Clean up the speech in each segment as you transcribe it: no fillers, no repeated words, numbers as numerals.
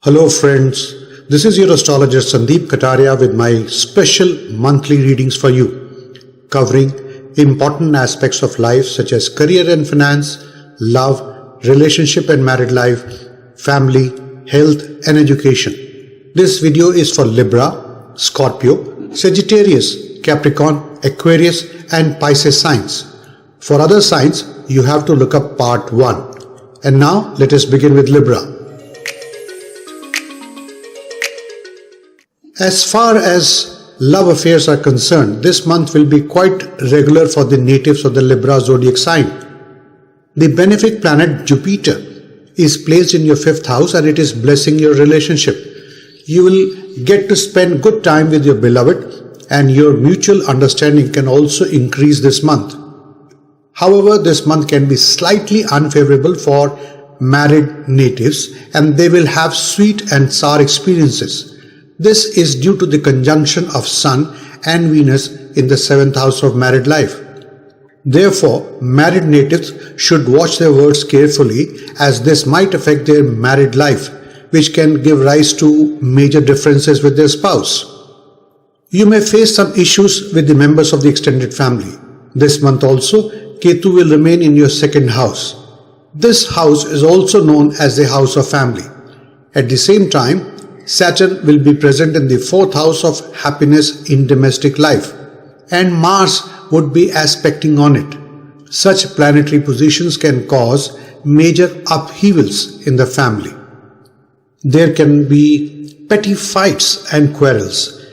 Hello friends, this is your astrologer Sandeep Kataria with my special monthly readings for you, covering important aspects of life such as career and finance, love, relationship and married life, family, health and education. This video is for Libra, Scorpio, Sagittarius, Capricorn, Aquarius and Pisces signs. For other signs, you have to look up part 1. And now let us begin with Libra. As far as love affairs are concerned, this month will be quite regular for the natives of the Libra zodiac sign. The benefic planet Jupiter is placed in your 5th house and it is blessing your relationship. You will get to spend good time with your beloved and your mutual understanding can also increase this month. However, this month can be slightly unfavorable for married natives and they will have sweet and sour experiences. This is due to the conjunction of Sun and Venus in the 7th house of married life. Therefore, married natives should watch their words carefully as this might affect their married life, which can give rise to major differences with their spouse. You may face some issues with the members of the extended family. This month also, Ketu will remain in your 2nd house. This house is also known as the house of family. At the same time, Saturn will be present in the 4th house of happiness in domestic life, and Mars would be aspecting on it. Such planetary positions can cause major upheavals in the family. There can be petty fights and quarrels.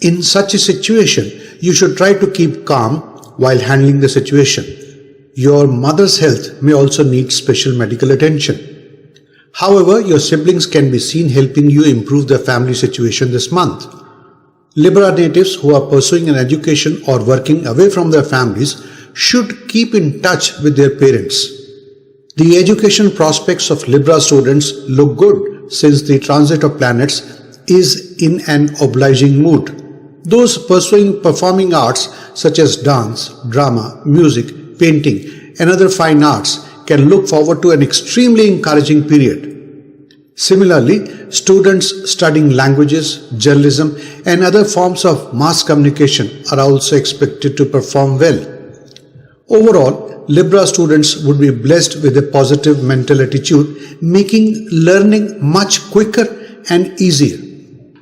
In such a situation, you should try to keep calm while handling the situation. Your mother's health may also need special medical attention. However, your siblings can be seen helping you improve the family situation this month. Libra natives who are pursuing an education or working away from their families should keep in touch with their parents. The education prospects of Libra students look good since the transit of planets is in an obliging mood. Those pursuing performing arts such as dance, drama, music, painting and other fine arts can look forward to an extremely encouraging period. Similarly, students studying languages, journalism and other forms of mass communication are also expected to perform well. Overall, Libra students would be blessed with a positive mental attitude, making learning much quicker and easier.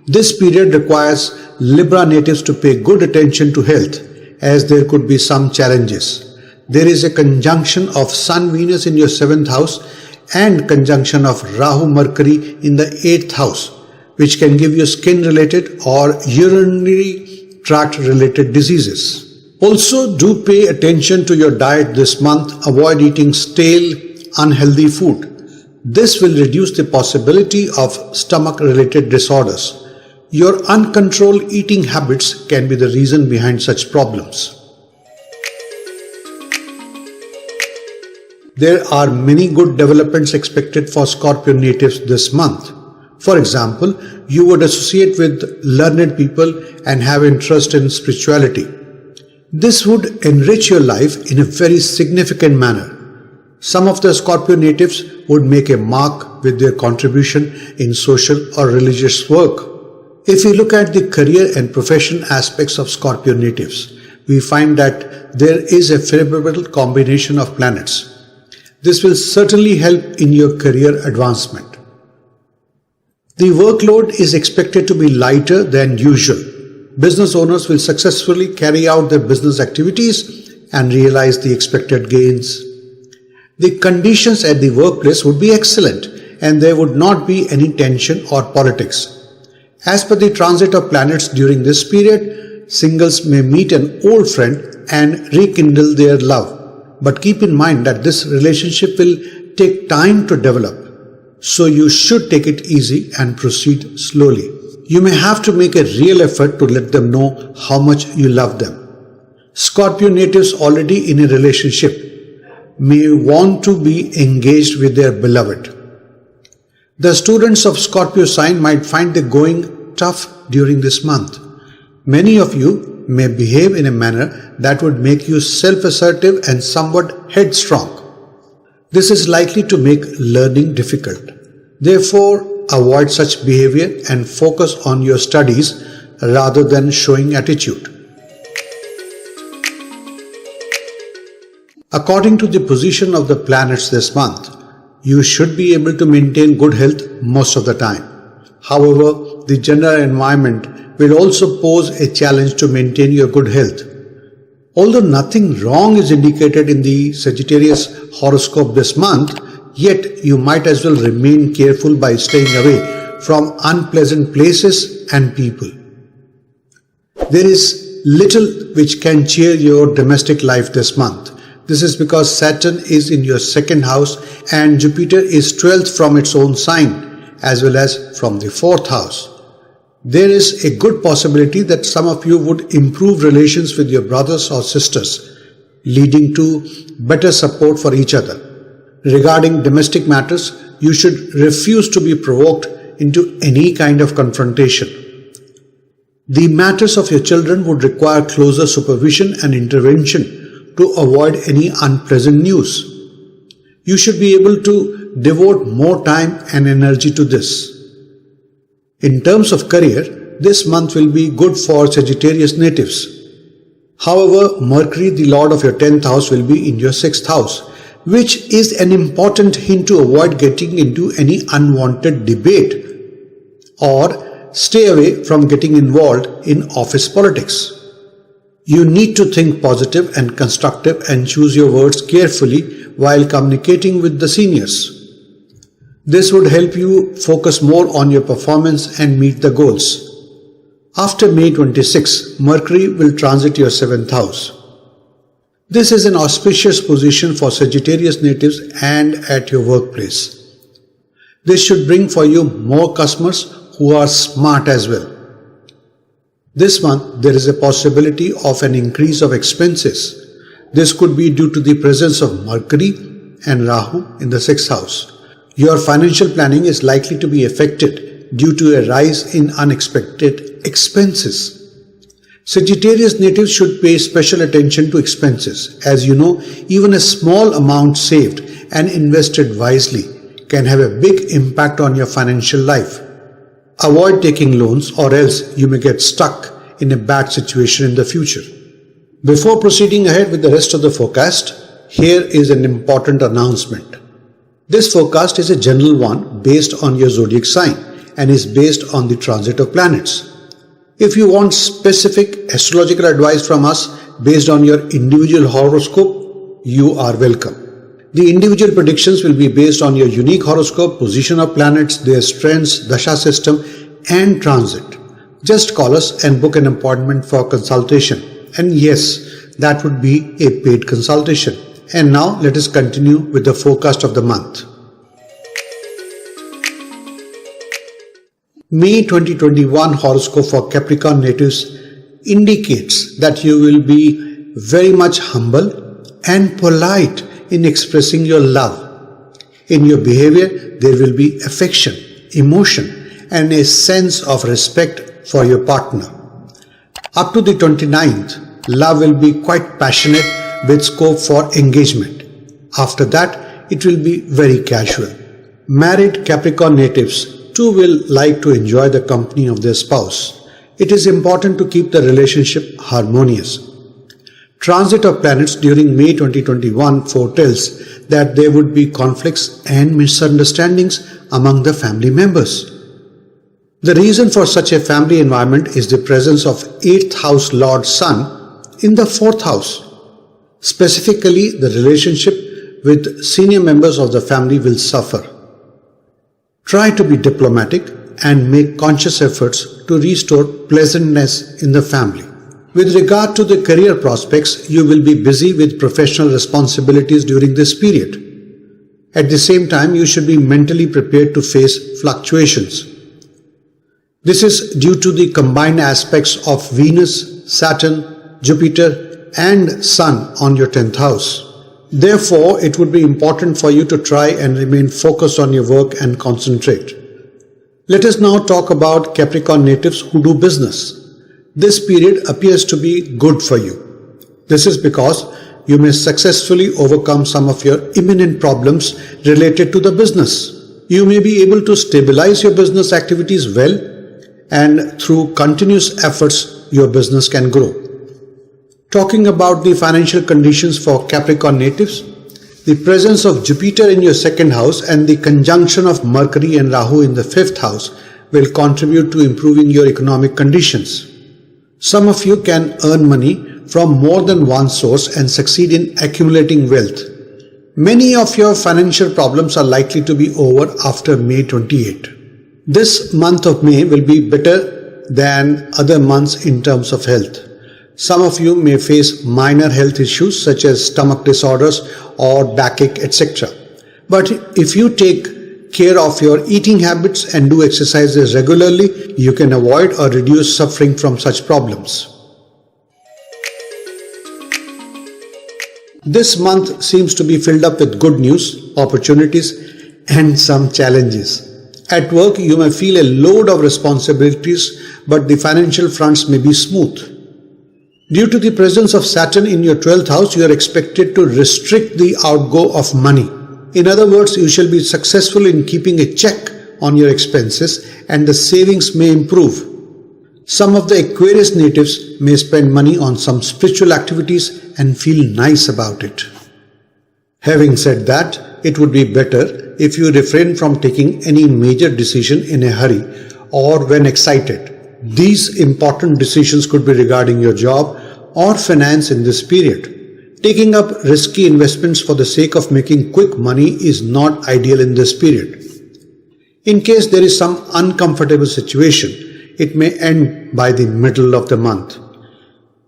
This period requires Libra natives to pay good attention to health as there could be some challenges. There is a conjunction of Sun-Venus in your 7th house and conjunction of Rahu-Mercury in the 8th house, which can give you skin-related or urinary tract-related diseases. Also, do pay attention to your diet this month. Avoid eating stale, unhealthy food. This will reduce the possibility of stomach-related disorders. Your uncontrolled eating habits can be the reason behind such problems. There are many good developments expected for Scorpio natives this month. For example, you would associate with learned people and have interest in spirituality. This would enrich your life in a very significant manner. Some of the Scorpio natives would make a mark with their contribution in social or religious work. If we look at the career and profession aspects of Scorpio natives, we find that there is a favorable combination of planets. This will certainly help in your career advancement. The workload is expected to be lighter than usual. Business owners will successfully carry out their business activities and realize the expected gains. The conditions at the workplace would be excellent and there would not be any tension or politics. As per the transit of planets during this period, singles may meet an old friend and rekindle their love. But keep in mind that this relationship will take time to develop. So you should take it easy and proceed slowly. You may have to make a real effort to let them know how much you love them. Scorpio natives already in a relationship may want to be engaged with their beloved. The students of Scorpio sign might find the going tough during this month. Many of you may behave in a manner that would make you self-assertive and somewhat headstrong. This is likely to make learning difficult. Therefore, avoid such behavior and focus on your studies rather than showing attitude. According to the position of the planets this month, you should be able to maintain good health most of the time. However, the general environment will also pose a challenge to maintain your good health. Although nothing wrong is indicated in the Sagittarius horoscope this month, yet you might as well remain careful by staying away from unpleasant places and people. There is little which can cheer your domestic life this month. This is because Saturn is in your second house and Jupiter is 12th from its own sign as well as from the 4th house. There is a good possibility that some of you would improve relations with your brothers or sisters, leading to better support for each other. Regarding domestic matters, you should refuse to be provoked into any kind of confrontation. The matters of your children would require closer supervision and intervention to avoid any unpleasant news. You should be able to devote more time and energy to this. In terms of career, this month will be good for Sagittarius natives. However, Mercury, the lord of your 10th house, will be in your 6th house, which is an important hint to avoid getting into any unwanted debate or stay away from getting involved in office politics. You need to think positive and constructive and choose your words carefully while communicating with the seniors. This would help you focus more on your performance and meet the goals. After May 26, Mercury will transit your 7th house. This is an auspicious position for Sagittarius natives and at your workplace. This should bring for you more customers who are smart as well. This month, there is a possibility of an increase of expenses. This could be due to the presence of Mercury and Rahu in the 6th house. Your financial planning is likely to be affected due to a rise in unexpected expenses. Sagittarius natives should pay special attention to expenses. As you know, even a small amount saved and invested wisely can have a big impact on your financial life. Avoid taking loans or else you may get stuck in a bad situation in the future. Before proceeding ahead with the rest of the forecast, here is an important announcement. This forecast is a general one based on your zodiac sign and is based on the transit of planets. If you want specific astrological advice from us based on your individual horoscope, you are welcome. The individual predictions will be based on your unique horoscope, position of planets, their strengths, dasha system and transit. Just call us and book an appointment for consultation. And yes, that would be a paid consultation. And now let us continue with the forecast of the month. May 2021 horoscope for Capricorn natives indicates that you will be very much humble and polite in expressing your love. In your behavior, there will be affection, emotion, and a sense of respect for your partner. Up to the 29th, love will be quite passionate with scope for engagement. After that, it will be very casual. Married Capricorn natives too will like to enjoy the company of their spouse. It is important to keep the relationship harmonious. Transit of planets during May 2021 foretells that there would be conflicts and misunderstandings among the family members. The reason for such a family environment is the presence of 8th house Lord Sun in the 4th house. Specifically, the relationship with senior members of the family will suffer. Try to be diplomatic and make conscious efforts to restore pleasantness in the family. With regard to the career prospects, you will be busy with professional responsibilities during this period. At the same time, you should be mentally prepared to face fluctuations. This is due to the combined aspects of Venus, Saturn, Jupiter, and Sun on your 10th house. Therefore, it would be important for you to try and remain focused on your work and concentrate. Let us now talk about Capricorn natives who do business. This period appears to be good for you. This is because you may successfully overcome some of your imminent problems related to the business. You may be able to stabilize your business activities well, and through continuous efforts, your business can grow. Talking about the financial conditions for Capricorn natives, the presence of Jupiter in your second house and the conjunction of Mercury and Rahu in the fifth house will contribute to improving your economic conditions. Some of you can earn money from more than one source and succeed in accumulating wealth. Many of your financial problems are likely to be over after May 28. This month of May will be better than other months in terms of health. Some of you may face minor health issues such as stomach disorders or backache, etc. But if you take care of your eating habits and do exercises regularly, you can avoid or reduce suffering from such problems. This month seems to be filled up with good news, opportunities, and some challenges. At work, you may feel a load of responsibilities, but the financial fronts may be smooth. Due to the presence of Saturn in your 12th house, you are expected to restrict the outgo of money. In other words, you shall be successful in keeping a check on your expenses and the savings may improve. Some of the Aquarius natives may spend money on some spiritual activities and feel nice about it. Having said that, it would be better if you refrain from taking any major decision in a hurry or when excited. These important decisions could be regarding your job or finance in this period. Taking up risky investments for the sake of making quick money is not ideal in this period. In case there is some uncomfortable situation, it may end by the middle of the month.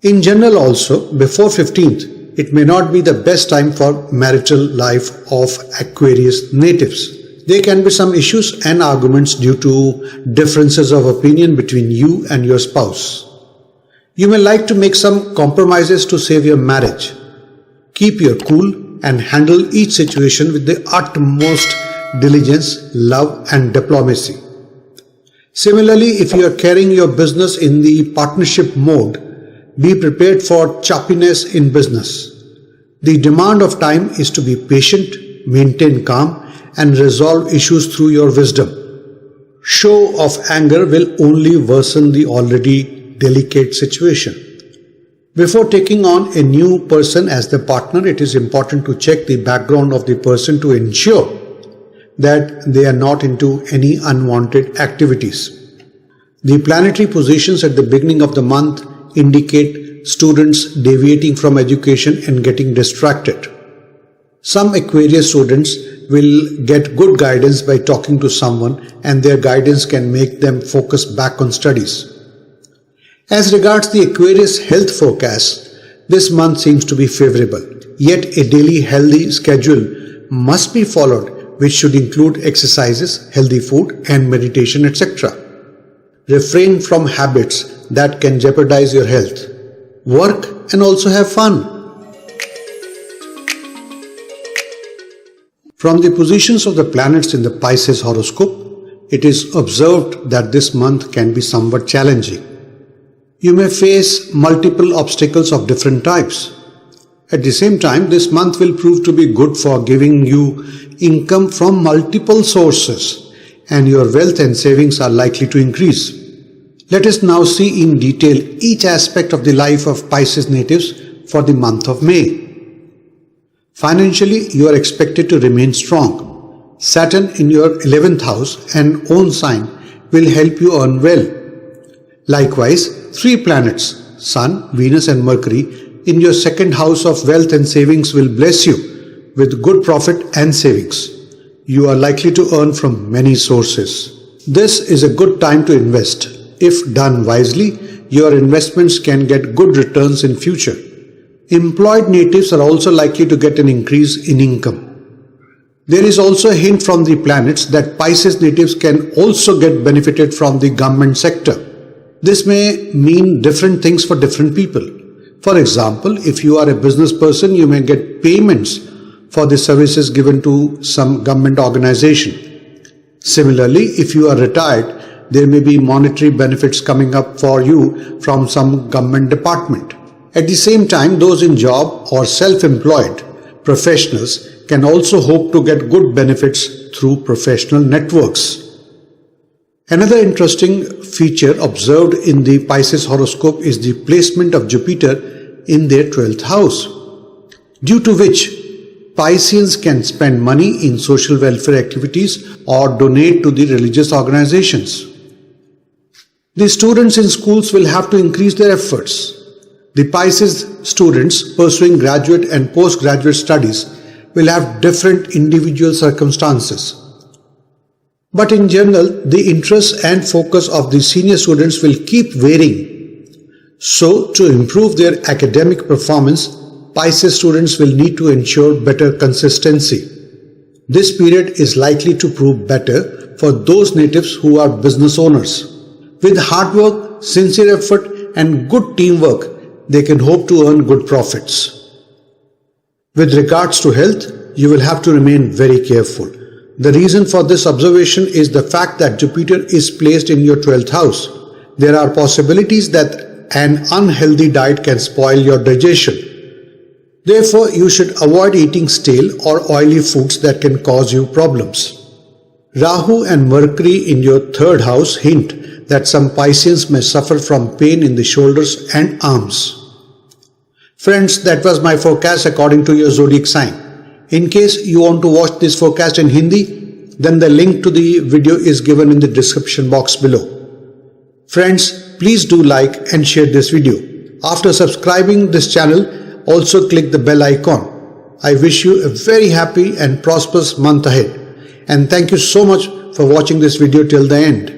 In general also, before 15th, it may not be the best time for marital life of Aquarius natives. There can be some issues and arguments due to differences of opinion between you and your spouse. You may like to make some compromises to save your marriage. Keep your cool and handle each situation with the utmost diligence, love, and diplomacy. Similarly, if you are carrying your business in the partnership mode, be prepared for choppiness in business. The demand of time is to be patient, maintain calm, and resolve issues through your wisdom. Show of anger will only worsen the already delicate situation. Before taking on a new person as the partner, it is important to check the background of the person to ensure that they are not into any unwanted activities. The planetary positions at the beginning of the month indicate students deviating from education and getting distracted. Some Aquarius students will get good guidance by talking to someone, and their guidance can make them focus back on studies. As regards the Aquarius health forecast, this month seems to be favorable, yet a daily healthy schedule must be followed, which should include exercises, healthy food, and meditation, etc. Refrain from habits that can jeopardize your health. Work and also have fun. From the positions of the planets in the Pisces horoscope, it is observed that this month can be somewhat challenging. You may face multiple obstacles of different types. At the same time, this month will prove to be good for giving you income from multiple sources, and your wealth and savings are likely to increase. Let us now see in detail each aspect of the life of Pisces natives for the month of May. Financially, you are expected to remain strong. Saturn in your 11th house and own sign will help you earn well. Likewise, 3 planets, Sun, Venus and Mercury, in your second house of wealth and savings will bless you with good profit and savings. You are likely to earn from many sources. This is a good time to invest. If done wisely, your investments can get good returns in future. Employed natives are also likely to get an increase in income. There is also a hint from the planets that Pisces natives can also get benefited from the government sector. This may mean different things for different people. For example, if you are a business person, you may get payments for the services given to some government organization. Similarly, if you are retired, there may be monetary benefits coming up for you from some government department. At the same time, those in job or self-employed professionals can also hope to get good benefits through professional networks. Another interesting feature observed in the Pisces horoscope is the placement of Jupiter in their 12th house, due to which Pisceans can spend money in social welfare activities or donate to the religious organizations. The students in schools will have to increase their efforts. The Pisces students pursuing graduate and postgraduate studies will have different individual circumstances. But in general, the interest and focus of the senior students will keep varying. So, to improve their academic performance, Pisces students will need to ensure better consistency. This period is likely to prove better for those natives who are business owners. With hard work, sincere effort, and good teamwork, they can hope to earn good profits. With regards to health, you will have to remain very careful. The reason for this observation is the fact that Jupiter is placed in your 12th house. There are possibilities that an unhealthy diet can spoil your digestion. Therefore, you should avoid eating stale or oily foods that can cause you problems. Rahu and Mercury in your 3rd house hint that some Pisceans may suffer from pain in the shoulders and arms. Friends, that was my forecast according to your zodiac sign. In case you want to watch this forecast in Hindi, then the link to the video is given in the description box below. Friends, please do like and share this video. After subscribing this channel, also click the bell icon. I wish you a very happy and prosperous month ahead. And thank you so much for watching this video till the end.